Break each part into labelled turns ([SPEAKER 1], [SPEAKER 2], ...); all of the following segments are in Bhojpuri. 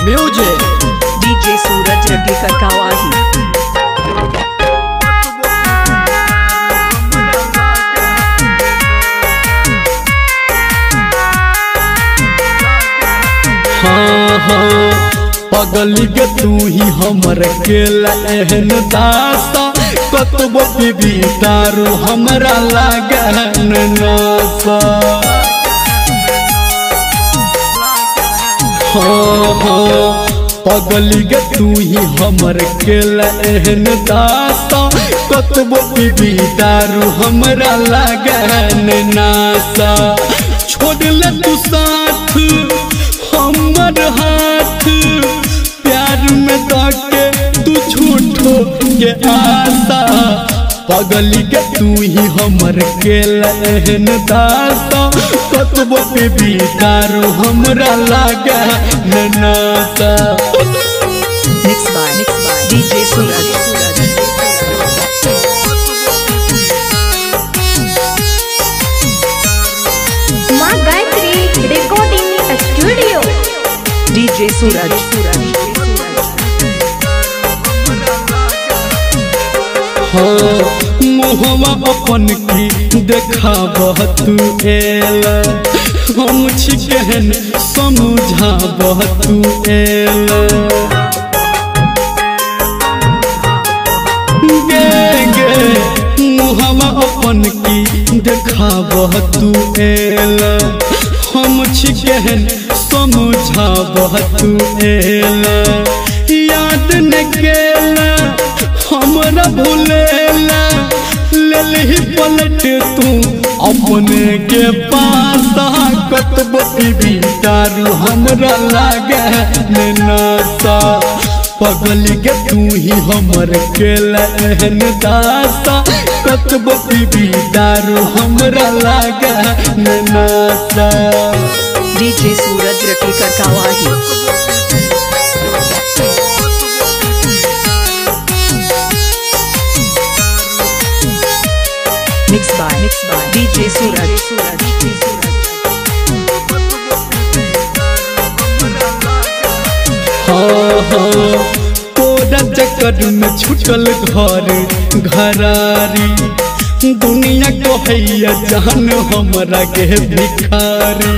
[SPEAKER 1] म्यूजिक
[SPEAKER 2] डीजे सूरज रटी करकावाही।
[SPEAKER 1] हाँ हाँ पगली के तू ही हमर केला एहन दासा कतबो पीबी दारू हमरा लागन नासा। हाँ हाँ पगली के तू ही हमर केला एहन दासा कतबो पीबी दारू हमरा लागन नासा। छोड़ ले तू साथ हमर हाथ प्यार में ताके तू झूठो के आशा। पगली के तू ही हमर केला एहन दासा कतबो पे भी दारू हमरा लागे नासा।
[SPEAKER 2] मिक्स बाय डीजे सूरज।
[SPEAKER 3] माँ Gayatri recording studio.
[SPEAKER 2] DJ Suraj.
[SPEAKER 1] हाँ मुहवा अपन की देखाबह तू एला हम छी केहन समझाबह तू एला। गे गे मुहवा अपन की देखाबह तू एला हम छी केहन समझाबह तू एला। याद न केला हमरा भूलेला लेलही पलट तू अपने के पासा कतबो पीबी दारू हमरा लागे नासा। पगली के तू ही हमर केला एहन दासा कतबो पीबी दारू हमरा लागे नासा।
[SPEAKER 2] डीजे सूरज रटी करकावाही। Mix by DJ Suraj.
[SPEAKER 1] हाँ हाँ तोरा चक्कर में छुटल घर घरारी दुनिया कहैया जान हमरा के भिखारी।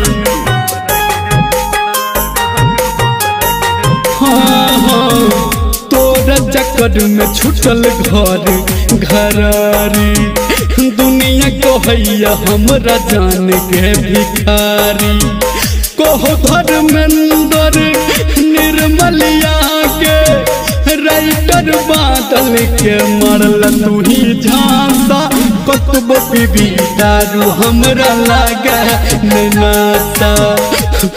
[SPEAKER 1] हाँ हाँ तोरा चक्कर में छुटल घर घरारी दुनिया कहैया हमरा जान के भिखारी। कहो धर्मेंद्र निर्मलिया के राइटर बादल के मरल तू ही झांसा कतबो पीबी दारू हमरा लागे नासा।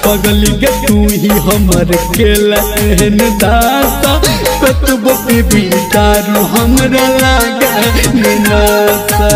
[SPEAKER 1] पगली के तू ही हमर केला एहन दासा कतबो पीबी दारू हमरा लागे नासा।